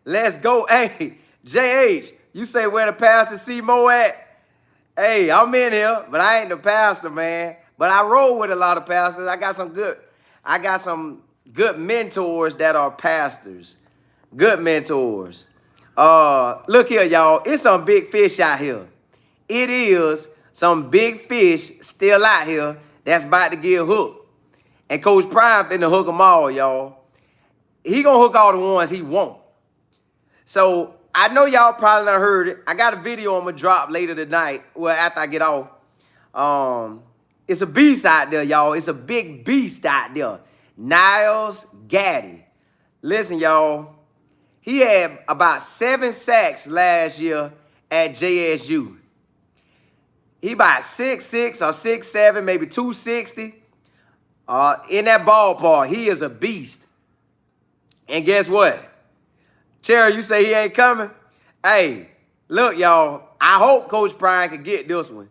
Let's go. Hey, JH, you say where the pastor see Mo at? Hey, I'm in here, but I ain't the pastor, man. But I roll with a lot of pastors. I got some good mentors that are pastors. Good mentors. Look here, y'all. It's some big fish out here. It is some big fish still out here that's about to get hooked. And Coach Prime finna hook them all, y'all. He gonna hook all the ones he want. So I know y'all probably done heard it. I got a video I'm gonna drop later tonight. Well, after I get off. It's a beast out there, y'all. It's a big beast out there. Niles Gaddy. Listen, y'all. He had about 7 sacks last year at JSU. He about 6'6" or 6'7", maybe 260. In that ballpark, he is a beast. And guess what? Cherry, you say he ain't coming? Hey, look, y'all. I hope Coach Prime can get this one.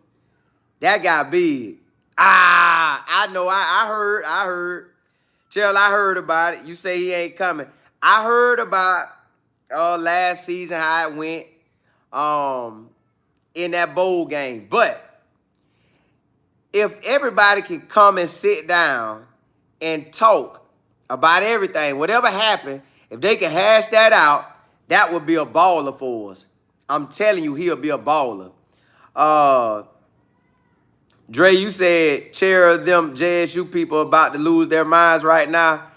That guy big. I know. I heard. Cherry, I heard about it. You say he ain't coming. I heard about last season how it went in that bowl game. But if everybody can come and sit down and talk about everything, whatever happened, if they can hash that out, that would be a baller for us. I'm telling you, he'll be a baller. Dre, you said chair of them JSU people about to lose their minds right now.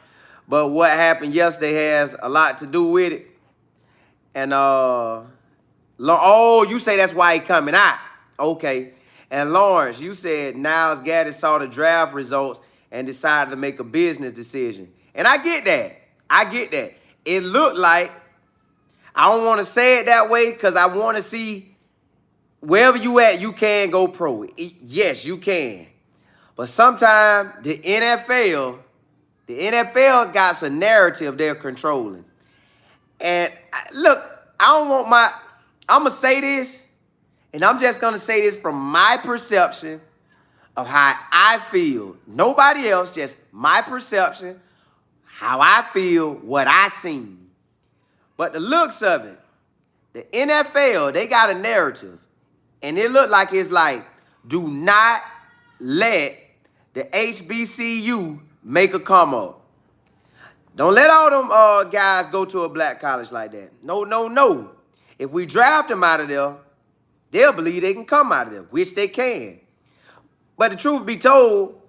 But what happened yesterday has a lot to do with it. And, oh, you say that's why he coming out. Okay. And Lawrence, you said Niles Gaddy saw the draft results and decided to make a business decision. And I get that. It looked like, I don't want to say it that way because I want to see wherever you at, you can go pro. Yes, you can. But sometimes the NFL got some narrative they're controlling. And look, I'm going to say this, and I'm just going to say this from my perception of how I feel. Nobody else, just my perception, how I feel, what I seen. But the looks of it, the NFL, they got a narrative. And it looked like it's like, do not let the HBCU make a come up. Don't let all them guys go to a black college like that. No. If we draft them out of there, they'll believe they can come out of there, which they can. But the truth be told,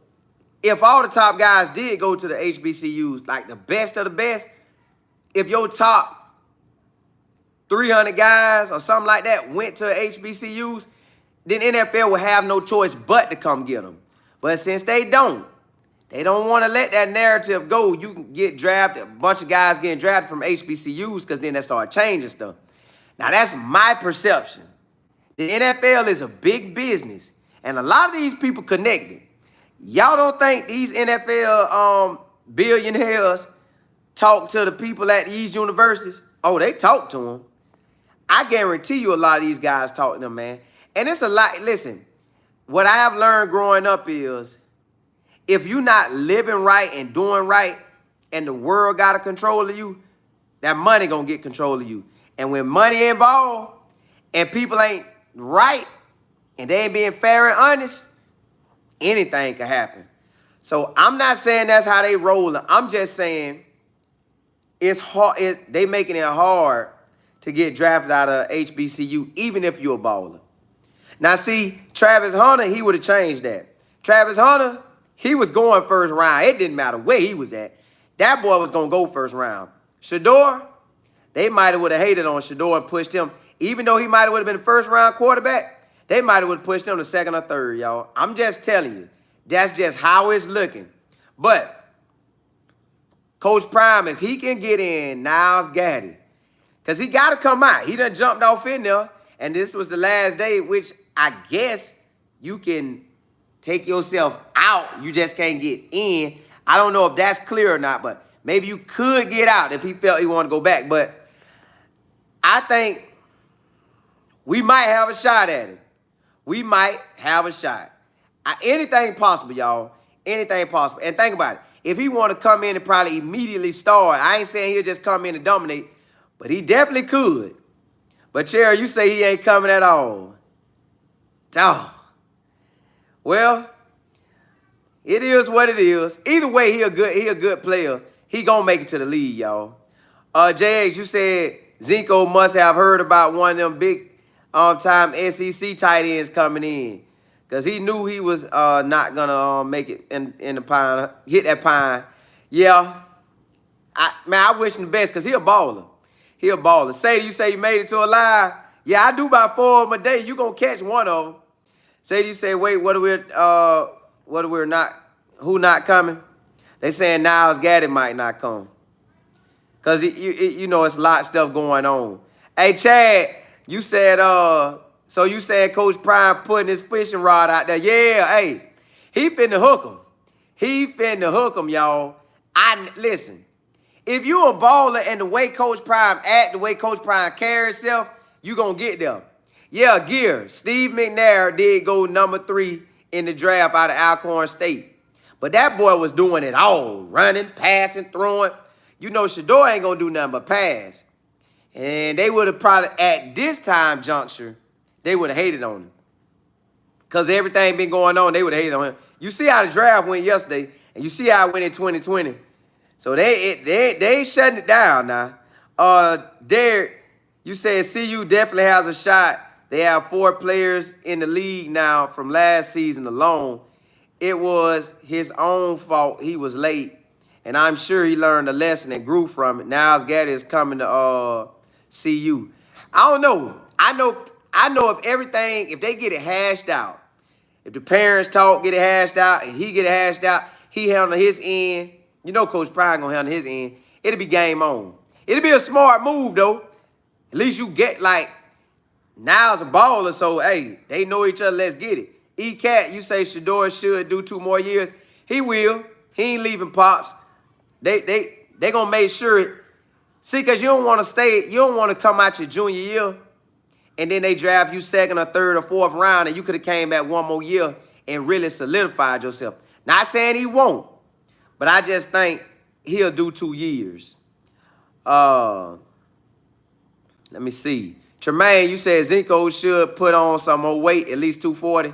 if all the top guys did go to the HBCUs, like the best of the best, if your top 300 guys or something like that went to HBCUs, then NFL will have no choice but to come get them. But since they don't want to let that narrative go. You can get drafted, a bunch of guys getting drafted from HBCUs because then they start changing stuff. Now, that's my perception. The NFL is a big business, and a lot of these people connected. Y'all don't think these NFL billionaires talk to the people at these universities? Oh, they talk to them. I guarantee you a lot of these guys talk to them, man. And it's a lot. Listen, what I have learned growing up is if you're not living right and doing right and the world got a control of you, that money going to get control of you. And when money involved and people ain't right and they ain't being fair and honest, anything can happen. So I'm not saying that's how they rolling. I'm just saying it's hard. They making it hard to get drafted out of HBCU, even if you're a baller. Now, see, Travis Hunter, he would have changed that. Travis Hunter, he was going first round. It didn't matter where he was at. That boy was going to go first round. Shador, they might have would have hated on Shador and pushed him. Even though he might have would have been the first round quarterback, they might have would have pushed him to second or third, y'all. I'm just telling you. That's just how it's looking. But Coach Prime, if he can get in Niles Gaddy, because he got to come out. He done jumped off in there, and this was the last day, which I guess you can take yourself out. You just can't get in. I don't know if that's clear or not, but maybe you could get out if he felt he wanted to go back. But I think we might have a shot at it. We might have a shot. Anything possible, y'all. Anything possible. And think about it. If he want to come in and probably immediately start, I ain't saying he'll just come in and dominate, But he definitely could. But Cherry, you say he ain't coming at all. Dog. Well, it is what it is. Either way, he a good player. He gonna make it to the league, y'all. JX, you said Zinko must have heard about one of them big time SEC tight ends coming in. Because he knew he was not gonna make it in the pine, hit that pine. Yeah. I wish him the best because he a baller. He a baller. Sadie, you say you made it to a live? Yeah, I do about 4 of them a day. You gonna catch one of them. Sadie, you say, wait, who not coming? They saying Niles Gaddy might not come. Because, you know, it's a lot of stuff going on. Hey, Chad, you said, so you said Coach Prime putting his fishing rod out there. Yeah, hey, he finna hook him. He finna hook him, y'all. Listen, if you a baller and the way Coach Prime act, the way Coach Prime carry himself, you gonna get there. Yeah, Gear, Steve McNair did go number 3 in the draft out of Alcorn State. But that boy was doing it all. Running, passing, throwing. You know, Shador ain't going to do nothing but pass. And they would have probably, at this time juncture, they would have hated on him. Because everything been going on, they would have hated on him. You see how the draft went yesterday, and you see how it went in 2020. So they ain't shutting it down now. Derek, you said CU definitely has a shot. They have 4 players in the league now from last season alone. It was his own fault. He was late. And I'm sure he learned a lesson and grew from it. Niles Gaddy is coming to CU. I don't know. I know if everything, if they get it hashed out, if the parents talk, get it hashed out, and he get it hashed out, he handle his end. You know Coach Prime gonna handle his end. It'll be game on. It'll be a smart move, though. At least you get, like, Niles a baller, so, hey, they know each other. Let's get it. E-Cat, you say Shador should do 2 more years. He will. He ain't leaving Pops. They gonna make sure. See, because you don't want to stay. You don't want to come out your junior year, and then they draft you 2nd or 3rd or 4th round, and you could have came back 1 more year and really solidified yourself. Not saying he won't, but I just think he'll do 2 years. Let me see. Tremaine, you said Zinko should put on some more weight, at least 240.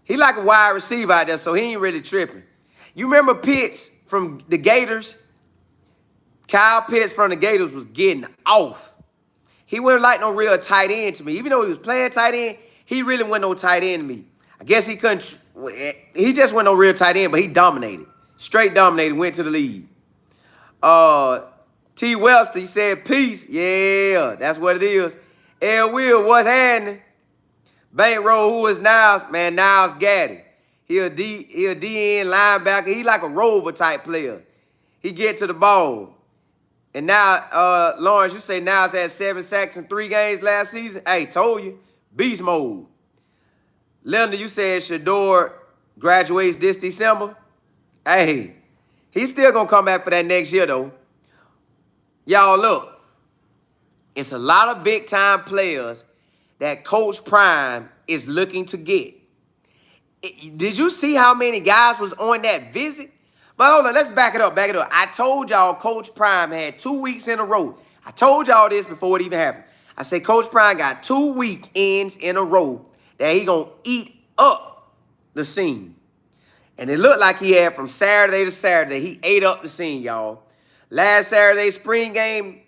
He like a wide receiver out there, so he ain't really tripping. You remember Pitts from the Gators? Kyle Pitts from the Gators was getting off. He wasn't like no real tight end to me. Even though he was playing tight end, he really wasn't no tight end to me. I guess he couldn't. He just wasn't no real tight end, but he dominated. Straight dominated, went to the league. T. Webster, he said, peace. Yeah, that's what it is. L. Will, what's happening? Bankroll, who is Niles? Man, Niles Gaddy. He a DN linebacker. He like a rover type player. He get to the ball. And now, Lawrence, you say Niles had 7 sacks in 3 games last season. Hey, told you. Beast mode. Linda, you said Shador graduates this December. Hey, he's still going to come back for that next year, though. Y'all, look. It's a lot of big-time players that Coach Prime is looking to get. Did you see how many guys was on that visit? But hold on, let's back it up, I told y'all Coach Prime had 2 weeks in a row. I told y'all this before it even happened. I said Coach Prime got 2 weekends in a row that he gonna eat up the scene. And it looked like he had from Saturday to Saturday. He ate up the scene, y'all. Last Saturday spring game,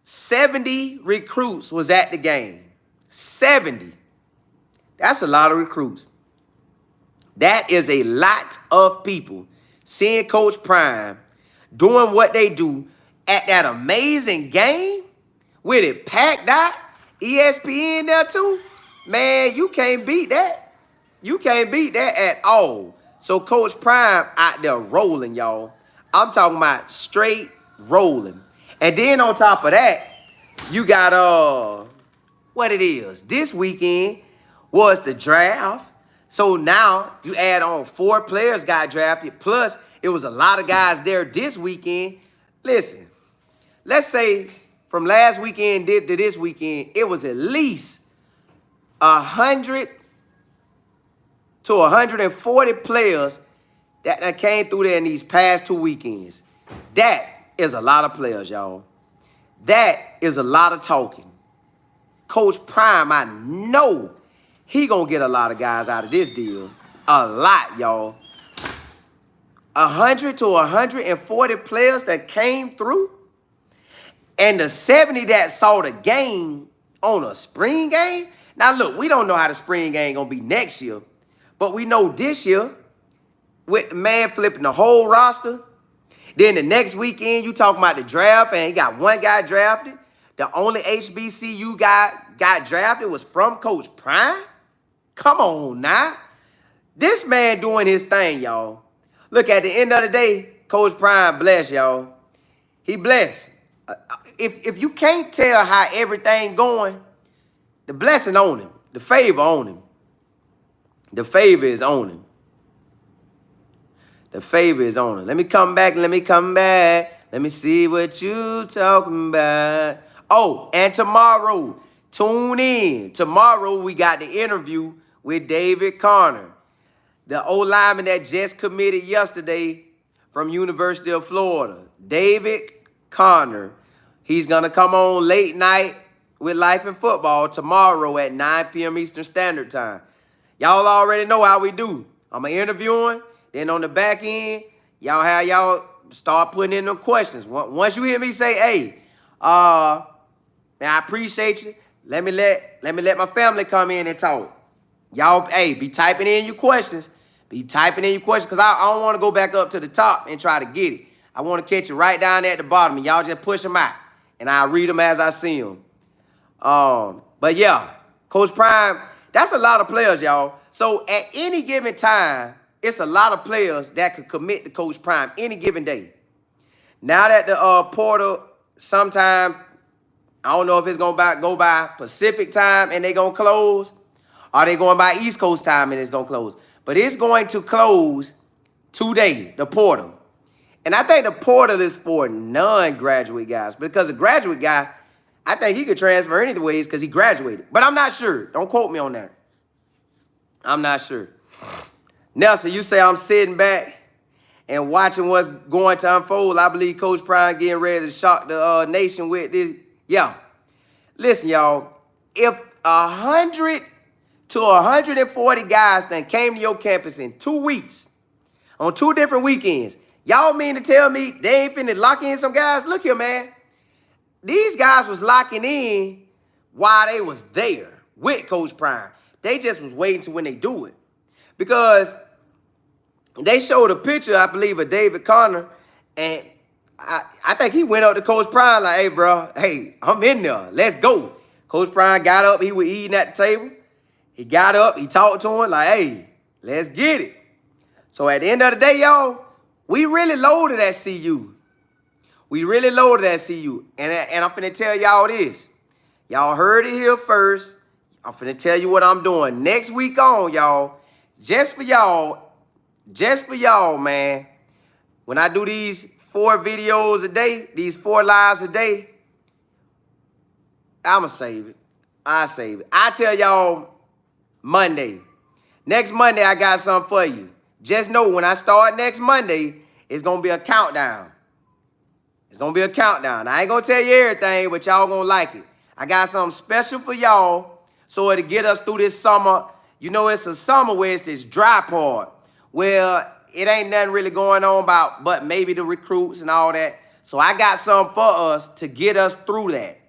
70 recruits was at the game. 70. That's a lot of recruits. That is a lot of people seeing Coach Prime doing what they do at that amazing game with it packed out, ESPN there too. Man, you can't beat that. You can't beat that at all. So Coach Prime out there rolling, y'all. I'm talking about straight rolling. And then on top of that, you got what it is. This weekend was the draft. So now you add on 4 players got drafted. Plus, it was a lot of guys there this weekend. Listen, let's say from last weekend to this weekend, it was at least 100 to 140 players that came through there in these past 2 weekends. That is a lot of players, y'all. That is a lot of talking. Coach Prime, I know he gonna get a lot of guys out of this deal. A lot, y'all. 100 to 140 players that came through, and the 70 that saw the game on a spring game. Now, look, we don't know how the spring game gonna be next year, but we know this year, with the man flipping the whole roster, then the next weekend, you talking about the draft, and he got one guy drafted. The only HBCU guy got drafted was from Coach Prime. Come on now. This man doing his thing, y'all. Look, at the end of the day, Coach Prime blessed, y'all. He blessed. If you can't tell how everything going, the blessing on him. The favor on him. The favor is on him. The favor is on him. Let me come back. Let me see what you talking about. Oh, and tomorrow, tune in. Tomorrow, we got the interview with David Connor, the O-lineman that just committed yesterday from University of Florida. David Connor. He's going to come on late night with Life in Football tomorrow at 9 p.m. Eastern Standard Time. Y'all already know how we do. I'm going to interview him. Then on the back end, y'all start putting in them questions. Once you hear me say, hey, man, I appreciate you. Let me let my family come in and talk. Y'all, hey, be typing in your questions. Be typing in your questions, because I don't want to go back up to the top and try to get it. I want to catch it right down there at the bottom, and y'all just push them out, and I'll read them as I see them. But yeah, Coach Prime, that's a lot of players, y'all. So at any given time, it's a lot of players that could commit to Coach Prime any given day. Now that the portal, sometime, I don't know if it's going to go by Pacific time and they're going to close, or they going by East Coast time and it's going to close. But it's going to close today, the portal. And I think the portal is for non-graduate guys, because a graduate guy, I think he could transfer anyways because he graduated. But I'm not sure. Don't quote me on that. I'm not sure. Nelson, you say I'm sitting back and watching what's going to unfold. I believe Coach Prime getting ready to shock the nation with this. Yeah. Listen, y'all. If 100 to 140 guys then came to your campus in 2 weeks on 2 different weekends, y'all mean to tell me they ain't finna lock in some guys? Look here, man. These guys was locking in while they was there with Coach Prime. They just was waiting to when they do it. Because they showed a picture, I believe, of David Connor, and I think he went up to Coach Prime like, hey, bro, hey, I'm in there. Let's go. Coach Prime got up. He was eating at the table. He got up. He talked to him like, hey, let's get it. So at the end of the day, y'all, we really loaded at CU. We really loaded at CU. And I'm finna tell y'all this. Y'all heard it here first. I'm finna tell you what I'm doing next week on, y'all. Just for y'all, man. When I do these 4 videos a day, these 4 lives a day, I'ma save it. I save it. I tell y'all Monday. Next Monday, I got something for you. Just know when I start next Monday, it's gonna be a countdown. It's gonna be a countdown. I ain't gonna tell you everything, but y'all gonna like it. I got something special for y'all, so it'll get us through this summer. You know, it's a summer where it's this dry part, where it ain't nothing really going on but maybe the recruits and all that. So I got something for us to get us through that.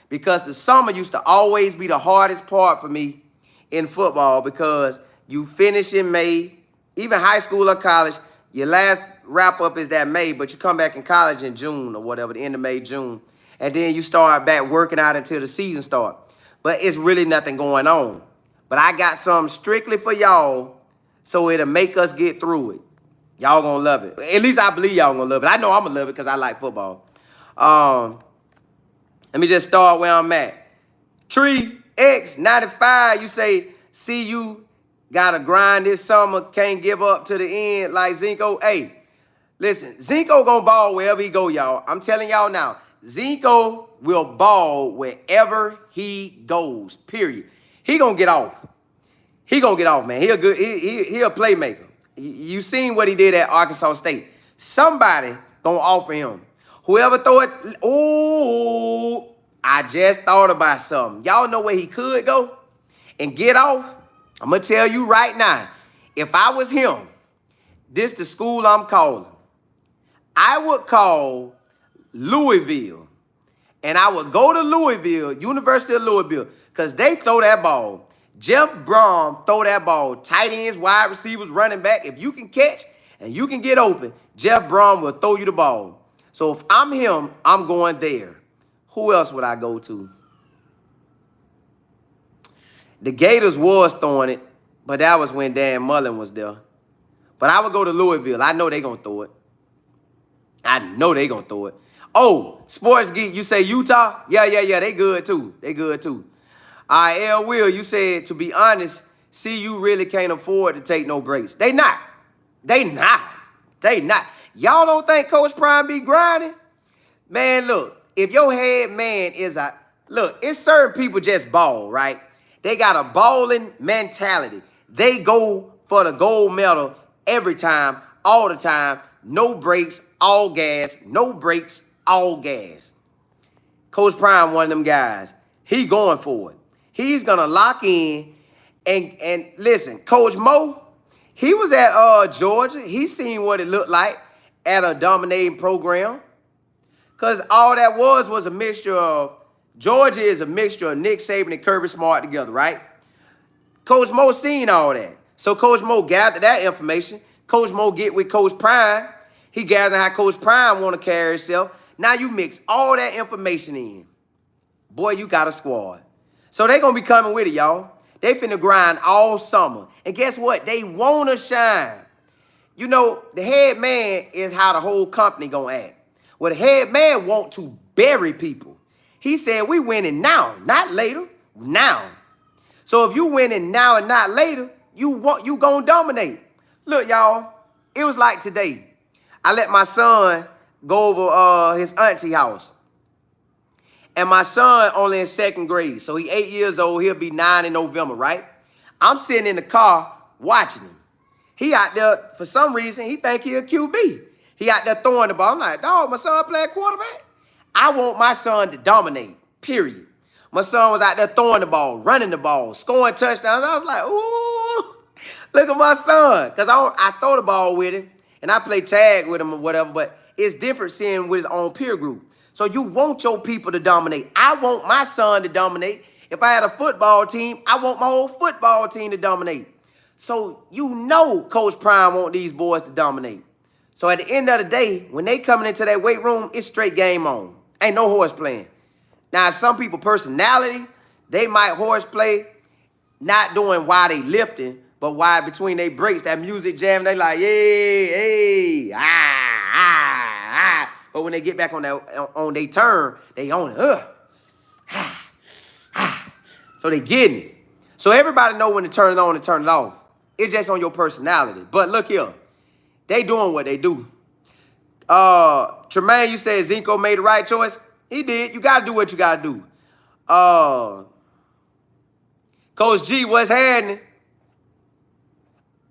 Because the summer used to always be the hardest part for me in football, because you finish in May, even high school or college, your last wrap-up is that May, but you come back in college in June or whatever, the end of May, June. And then you start back working out until the season starts. But it's really nothing going on. But I got something strictly for y'all, so it'll make us get through it. Y'all gonna love it. At least I believe y'all gonna love it. I know I'm gonna love it because I like football. Let me just start where I'm at. Tree X95, you say, see you gotta grind this summer, can't give up to the end like Zinco. Hey, listen, Zinco gonna ball wherever he go, y'all. I'm telling y'all now, Zinco will ball wherever he goes, period. He gonna get off. He gonna get off, man. He a playmaker. You seen what he did at Arkansas State. Somebody gonna offer him. Whoever throw it, ooh, I just thought about something. Y'all know where he could go and get off? I'm going to tell you right now, if I was him, this the school I'm calling. I would call Louisville, and I would go to Louisville, University of Louisville, because they throw that ball. Jeff Brom throw that ball. Tight ends, wide receivers, running back. If you can catch and you can get open, Jeff Brom will throw you the ball. So if I'm him, I'm going there. Who else would I go to? The Gators was throwing it, but that was when Dan Mullen was there. But I would go to Louisville. I know they going to throw it. I know they going to throw it. Oh, Sports Geek, you say Utah? Yeah. They good too. They good too. All right, L. Will, you said, to be honest, CU really can't afford to take no breaks. They not. They not. Y'all don't think Coach Prime be grinding? Man, look, if your head man is a... Look, it's certain people just ball, right? They got a balling mentality. They go for the gold medal every time, all the time. No breaks, all gas. No breaks, all gas. Coach Prime, one of them guys. He going for it. He's going to lock in. And listen, Coach Mo, he was at Georgia. He seen what it looked like at a dominating program. Because all that was a mixture of, Georgia is a mixture of Nick Saban and Kirby Smart together, right? Coach Mo seen all that. So Coach Mo gathered that information. Coach Mo get with Coach Prime. He gathered how Coach Prime want to carry himself. Now you mix all that information in. Boy, you got a squad. So they going to be coming with it, y'all. They finna grind all summer. And guess what? They want to shine. You know, the head man is how the whole company going to act. Well, the head man want to bury people. He said, we winning now, not later, now. So if you winning now and not later, you going to dominate. Look, y'all, it was like today. I let my son go over his auntie house. And my son only in second grade. So he 8 years old. He'll be 9 in November, right? I'm sitting in the car watching him. He out there, for some reason, he think he a QB. He out there throwing the ball. I'm like, dog, my son playing quarterback? I want my son to dominate, period. My son was out there throwing the ball, running the ball, scoring touchdowns. I was like, ooh, look at my son. Because I throw the ball with him, and I play tag with him or whatever, but it's different seeing with his own peer group. So you want your people to dominate. I want my son to dominate. If I had a football team, I want my whole football team to dominate. So you know Coach Prime want these boys to dominate. So at the end of the day, when they coming into that weight room, it's straight game on. Ain't no horse playing. Now, some people personality, they might horse play, not doing why they lifting, but why between they breaks, that music jam, they like, hey, ah. But when they get back on their turn, they own it. So they getting it. So everybody know when to turn it on and turn it off. It's just on your personality. But look here. They doing what they do. Tremaine, you said Zinko made the right choice. He did. You got to do what you got to do. Coach G, what's happening?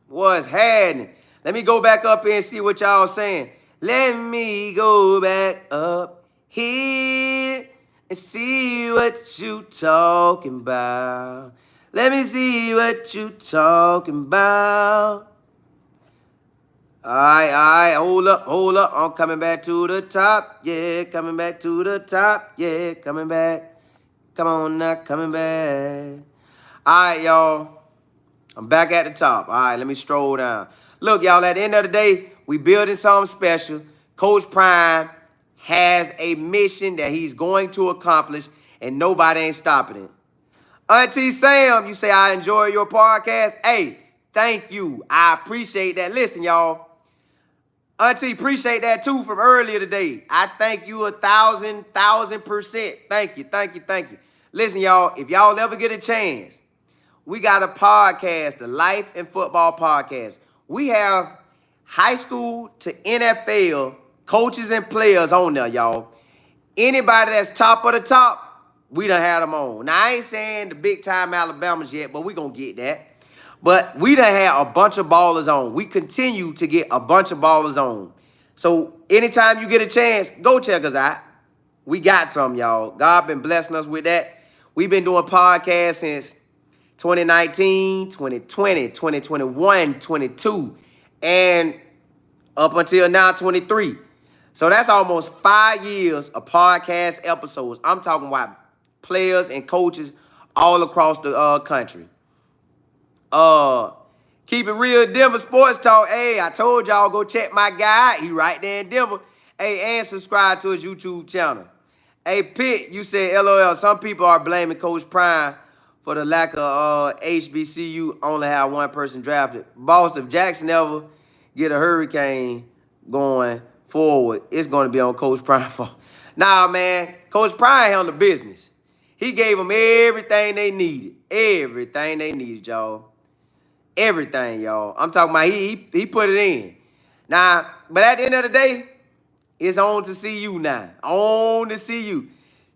What's happening? Let me go back up here and see what y'all saying. Let me go back up here and see what you talking about. Let me see what you talking about. All right, hold up. I'm coming back to the top. Yeah, coming back to the top. Yeah, coming back. Come on now, coming back. All right, y'all. I'm back at the top. All right, let me stroll down. Look, y'all, at the end of the day, we building something special. Coach Prime has a mission that he's going to accomplish, and nobody ain't stopping it. Auntie Sam, you say, I enjoy your podcast. Hey, thank you. I appreciate that. Listen, y'all. Auntie, appreciate that too from earlier today. I thank you 1,000%. Thank you. Listen, y'all, if y'all ever get a chance, we got a podcast, the Life and Football Podcast. We have high school to NFL coaches and players on there, y'all. Anybody that's top of the top, we done had them on. Now, I ain't saying the big-time Alabamas yet, but we going to get that. But we done had a bunch of ballers on. We continue to get a bunch of ballers on. So anytime you get a chance, go check us out. We got some, y'all. God been blessing us with that. We've been doing podcasts since 2019, 2020, 2021, 22, and up until now, 23. So that's almost 5 years of podcast episodes. I'm talking about players and coaches all across the country. Keep it real, Denver Sports Talk. Hey, I told y'all go check my guy. He right there in Denver. Hey, and subscribe to his YouTube channel. Hey, Pitt, you said LOL. Some people are blaming Coach Prime for the lack of HBCU only have one person drafted. Boss, if Jackson ever get a hurricane going forward, it's going to be on Coach Prime. Nah, man, Coach Prime handled the business. He gave them everything they needed. Everything they needed, y'all. Everything, y'all. I'm talking about he put it in. Now, but at the end of the day, it's on to see you now. On to see you.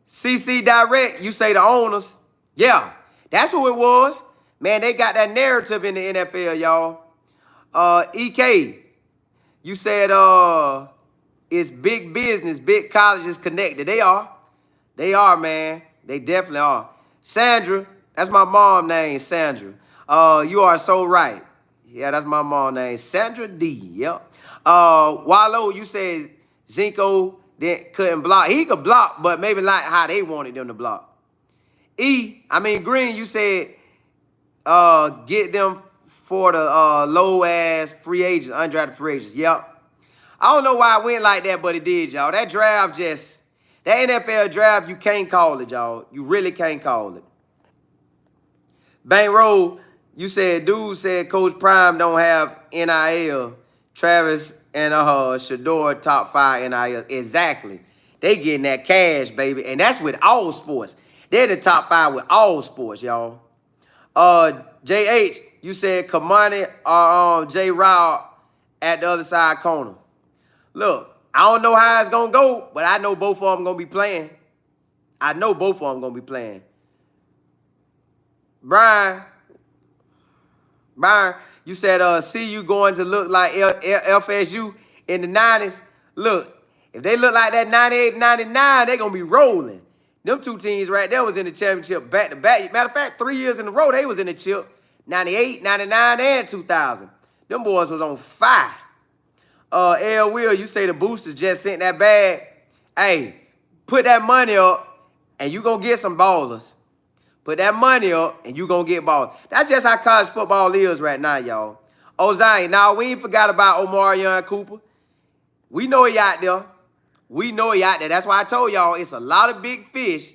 CC Direct, you say the owners. Yeah, that's who it was. Man, they got that narrative in the NFL, y'all. EK, you said it's big business, big colleges connected. They are. They are, man. They definitely are. Sandra, that's my mom's name, Sandra. You are so right. Yeah, that's my mom's name, Sandra D. Yep. Wallow, you said Zinko couldn't block. He could block, but maybe not how they wanted them to block. Green, you said get them for the low-ass free agents, undrafted free agents. Yep. I don't know why it went like that, but it did, y'all. That draft that NFL draft, you can't call it, y'all. You really can't call it. Bankroll, you said, dude said Coach Prime don't have NIL. Travis and Shador top 5 NIL. Exactly. They getting that cash, baby. And that's with all sports. They're the top 5 with all sports, y'all. JH, you said Kamani or J. Rao at the other side corner. Look, I don't know how it's going to go, but I know both of them going to be playing. I know both of them going to be playing. Brian, you said see you going to look like FSU in the 90s. Look, if they look like that 98, 99, they're going to be rolling. Them two teams right there was in the championship back-to-back. Matter of fact, 3 years in a row, they was in the chip. 98, 99, and 2000. Them boys was on fire. L. Will, you say the boosters just sent that bag. Hey, put that money up, and you going to get some ballers. Put that money up, and you going to get ballers. That's just how college football is right now, y'all. Zion, now we ain't forgot about Omarion Cooper. We know he out there. We know he out there. That's why I told y'all it's a lot of big fish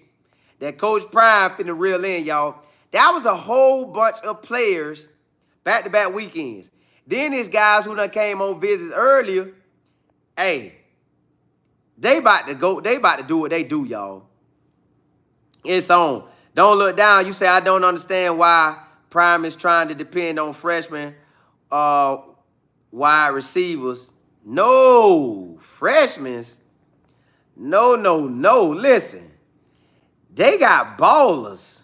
that Coach Prime finna reel in, y'all. That was a whole bunch of players back-to-back weekends. Then these guys who done came on visits earlier, hey, they about to do what they do, y'all. It's on. Don't look down. You say, I don't understand why Prime is trying to depend on freshmen wide receivers. No, freshmen. No. Listen, they got ballers.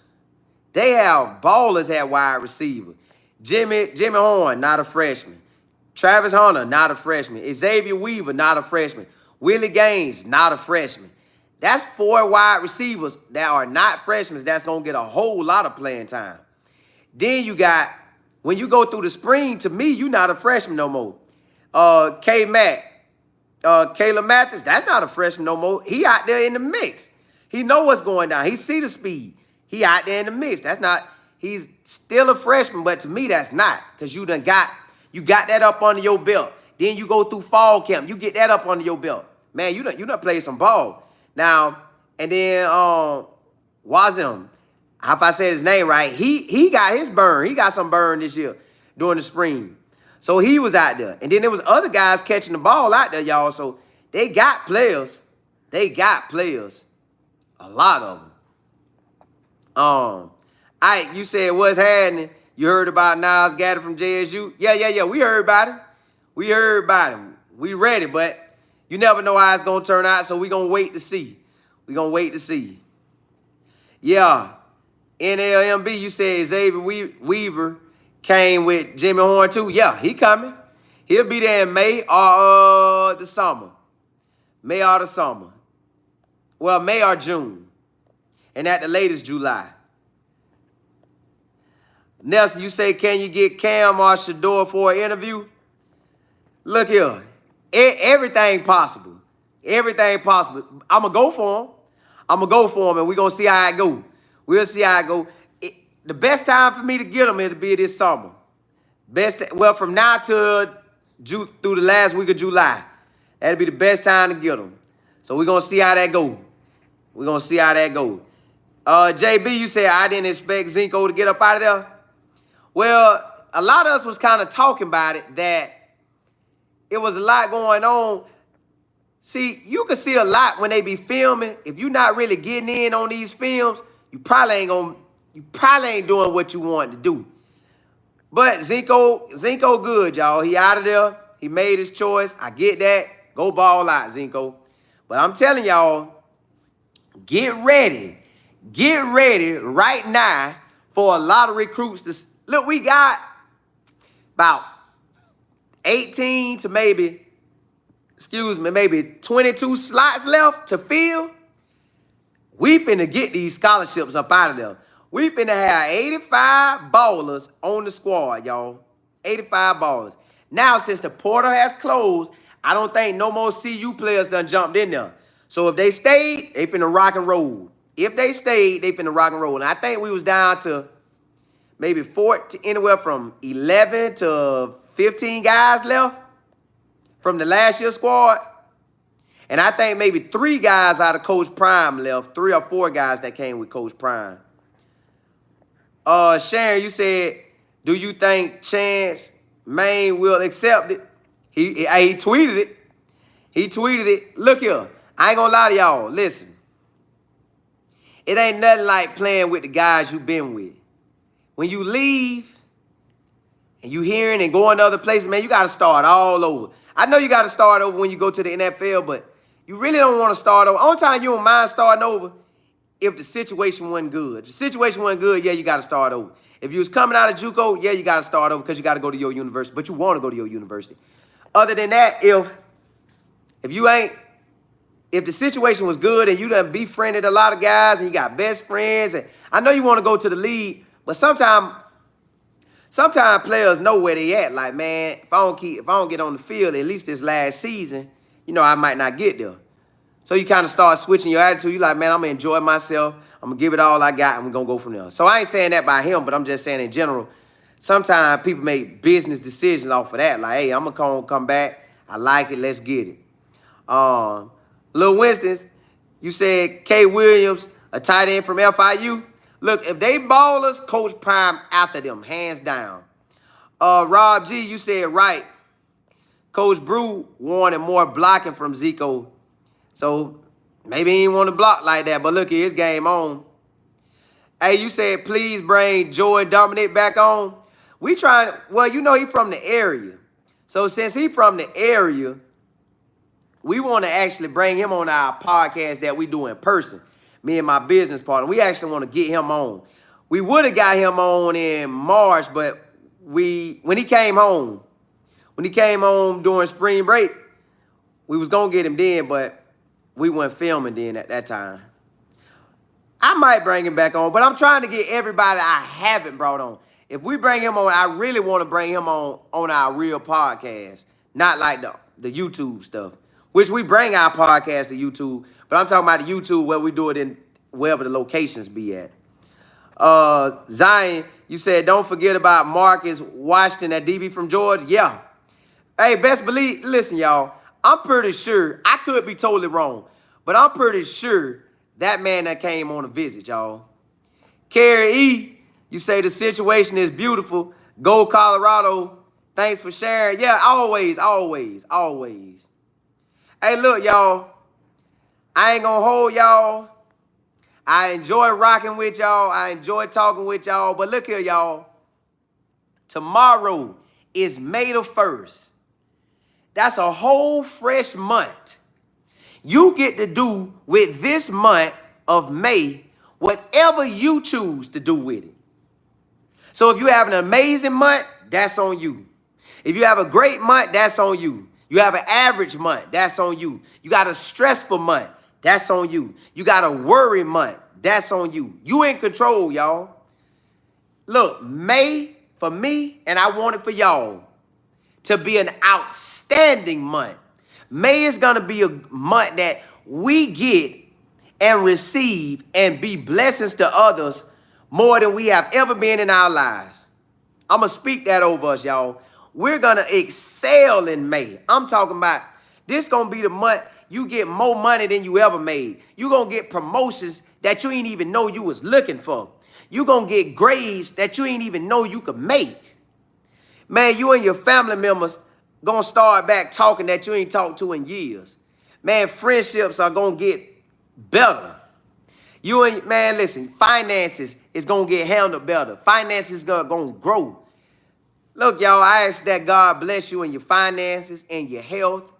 They have ballers at wide receiver. Jimmy Horn, not a freshman. Travis Hunter, not a freshman. Xavier Weaver, not a freshman. Willie Gaines, not a freshman. That's 4 wide receivers that are not freshmen that's going to get a whole lot of playing time. Then you got, when you go through the spring, to me, you're not a freshman no more. K-Mac, Caleb Mathis, that's not a freshman no more. He out there in the mix. He know what's going down. He see the speed. He out there in the mix. That's not, he's still a freshman, but to me, that's not. Because you got that up under your belt. Then you go through fall camp. You get that up under your belt. Man, you done played some ball. Now, and then Wazim, if I said his name right, he got his burn. He got some burn this year during the spring. So he was out there. And then there was other guys catching the ball out there, y'all. So they got players. They got players. A lot of them. You said what's happening? You heard about Niles Gaddy from JSU? Yeah. We heard about him. We ready, but you never know how it's going to turn out, so we're going to wait to see. Yeah. NLMB, you said Xavier Weaver came with Jimmy Horn too. Yeah, he coming. He'll be there in May or the summer. May or the summer. Well, May or June. And at the latest, July. Nelson, you say, can you get Cam or Shador for an interview? Look here. Everything possible. Everything possible. I'm going to go for him. I'm going to go for him, and we're going to see how it go. We'll see how it go. The best time for me to get him is to be this summer. Well, from now to through the last week of July. That'll be the best time to get him. So we're going to see how that go. We're going to see how that go. JB, you said I didn't expect Zinco to get up out of there. Well, a lot of us was kind of talking about it, that it was a lot going on. See, you can see a lot when they be filming. If you're not really getting in on these films, you probably ain't doing what you want to do. But Zinco good, y'all. He out of there. He made his choice. I get that. Go ball out, Zinco. But I'm telling y'all, get ready. Get ready right now for a lot of recruits to look. We got about 18 to maybe 22 slots left to fill. We finna get these scholarships up out of there. We finna have 85 ballers on the squad, y'all. 85 ballers. Now, since the portal has closed, I don't think no more CU players done jumped in there. So if they stayed, they finna rock and roll. If they stayed, they finna rock and roll. And I think we was down to maybe anywhere from 11 to 15 guys left from the last year's squad. And I think maybe 3 guys out of Coach Prime left. 3 or 4 guys that came with Coach Prime. Sharon, you said, do you think Chance Maine will accept it? He tweeted it. He tweeted it. Look here. I ain't gonna lie to y'all. Listen. It ain't nothing like playing with the guys you've been with. When you leave and you hearing and going to other places, man, you got to start all over. I know you got to start over when you go to the NFL, but you really don't want to start over. Only time you don't mind starting over if the situation wasn't good. If the situation wasn't good, yeah, you got to start over. If you was coming out of JUCO, yeah, you got to start over because you got to go to your university, but you want to go to your university. Other than that, if the situation was good and you done befriended a lot of guys and you got best friends, and I know you want to go to the league, but sometimes players know where they at. Like, man, if I don't get on the field at least this last season, I might not get there. So you kind of start switching your attitude. You like, man, I'm gonna enjoy myself. I'm gonna give it all I got, and we're gonna go from there. So I ain't saying that by him, but I'm just saying in general. Sometimes people make business decisions off of that. Like, hey, I'm gonna come back. I like it. Let's get it. Lil Winston's, you said K. Williams, a tight end from FIU. Look, if they ballers, Coach Prime after them, hands down. Rob G, you said right. Coach Brew wanted more blocking from Zico. So maybe he didn't want to block like that. But look, his game on. Hey, you said please bring Joe and Dominic back on. We trying, well, he from the area. So since he from the area, we want to actually bring him on our podcast that we do in person. Me and my business partner. We actually want to get him on. We would have got him on in March, but when he came home during spring break, we was going to get him then, but we weren't filming then at that time. I might bring him back on, but I'm trying to get everybody I haven't brought on. If we bring him on, I really want to bring him on our real podcast, not like the YouTube stuff, which we bring our podcast to YouTube, but I'm talking about the YouTube where we do it in wherever the locations be at. Zion, you said don't forget about Marcus Washington, that DB from Georgia. Yeah. Hey, best believe, listen, y'all, I'm pretty sure, I could be totally wrong, but I'm pretty sure that man that came on a visit, y'all. Carrie E., you say the situation is beautiful. Go Colorado. Thanks for sharing. Yeah, always, always, always. Hey, look, y'all. I ain't gonna hold y'all. I enjoy rocking with y'all. I enjoy talking with y'all. But look here, y'all. Tomorrow is May the 1st. That's a whole fresh month. You get to do with this month of May whatever you choose to do with it. So if you have an amazing month, that's on you. If you have a great month, that's on you. You have an average month. That's on you. You got a stressful month. That's on you. You got a worry month. That's on you. You in control, y'all. Look, May for me, and I want it for y'all to be an outstanding month. May is going to be a month that we get and receive and be blessings to others more than we have ever been in our lives. I'm going to speak that over us, y'all. We're going to excel in May. I'm talking about this going to be the month you get more money than you ever made. You're going to get promotions that you ain't even know you was looking for. You're going to get grades that you ain't even know you could make. Man, you and your family members going to start back talking that you ain't talked to in years. Man, friendships are going to get better. You and, man, listen, finances is going to get handled better. Finances going to grow. Look, y'all, I ask that God bless you in your finances, in your health,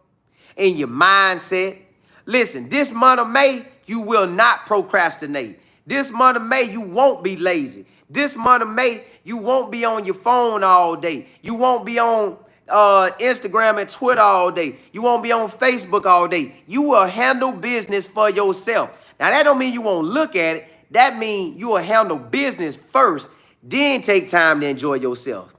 in your mindset. Listen, this month of May, you will not procrastinate. This month of May, you won't be lazy. This month of May, you won't be on your phone all day. You won't be on Instagram and Twitter all day. You won't be on Facebook all day. You will handle business for yourself. Now, that don't mean you won't look at it. That means you will handle business first, then take time to enjoy yourself.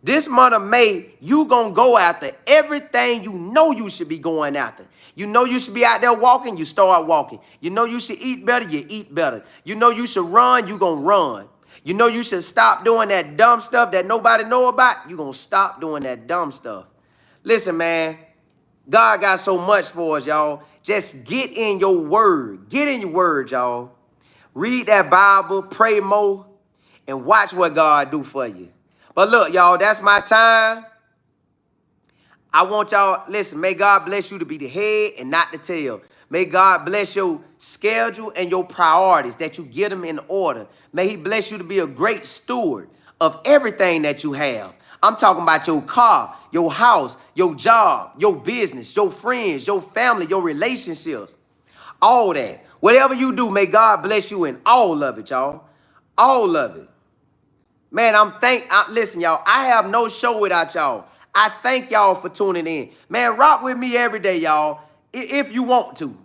This month of May, you going to go after everything you know you should be going after. You know you should be out there walking, you start walking. You know you should eat better, you eat better. You know you should run, you going to run. You know you should stop doing that dumb stuff that nobody know about. You going to stop doing that dumb stuff. Listen, man, God got so much for us, y'all. Just get in your word. Get in your word, y'all. Read that Bible, pray more, and watch what God do for you. But look, y'all, that's my time. I want y'all, listen, may God bless you to be the head and not the tail. May God bless your schedule and your priorities, that you get them in order. May he bless you to be a great steward of everything that you have. I'm talking about your car, your house, your job, your business, your friends, your family, your relationships, all that. Whatever you do, may God bless you in all of it, y'all. All of it. Man, listen, y'all, I have no show without y'all. I thank y'all for tuning in. Man, rock with me every day, y'all, if you want to.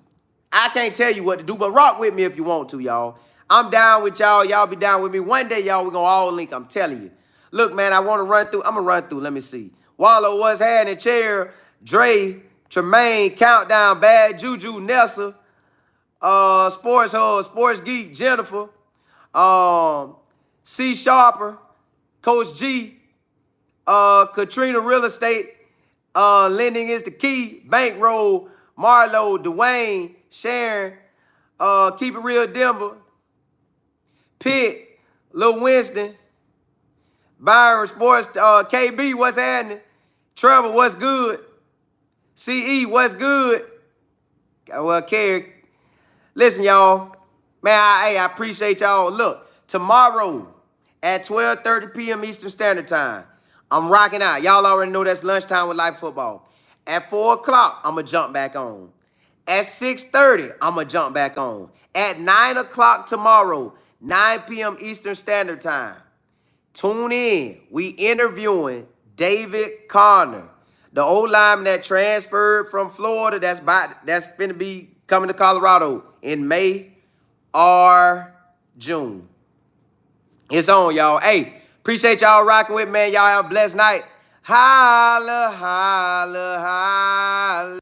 I can't tell you what to do, but rock with me if you want to, y'all. I'm down with y'all. Y'all be down with me. One day, y'all, we're going to all link. I'm telling you. Look, man, I want to run through. I'm going to run through. Let me see. Wallow, What's Happening, Chair, Dre, Tremaine, Countdown, Bad Juju, Nessa, Sports Hub, Sports Geek, Jennifer, C Sharper, Coach G, Katrina Real Estate, Lending is the Key, Bankroll, Marlo, Dwayne, Sharon, Keep It Real Denver, Pitt, Lil Winston, Byron Sports, KB, What's Happening, Trevor, What's Good, CE, What's Good, well, Kerry. Listen, y'all, man, I appreciate y'all. Look, tomorrow at 12:30 p.m. Eastern Standard Time, I'm rocking out. Y'all already know that's lunchtime with Life Football. At 4 o'clock, I'm going to jump back on. At 6:30, I'm going to jump back on. At 9 o'clock tomorrow, 9 p.m. Eastern Standard Time, tune in. We interviewing David Connor, the old lineman that transferred from Florida that's finna be coming to Colorado in May or June. It's on, y'all. Hey, appreciate y'all rocking with me, man. Y'all have a blessed night. Holla, holla, holla.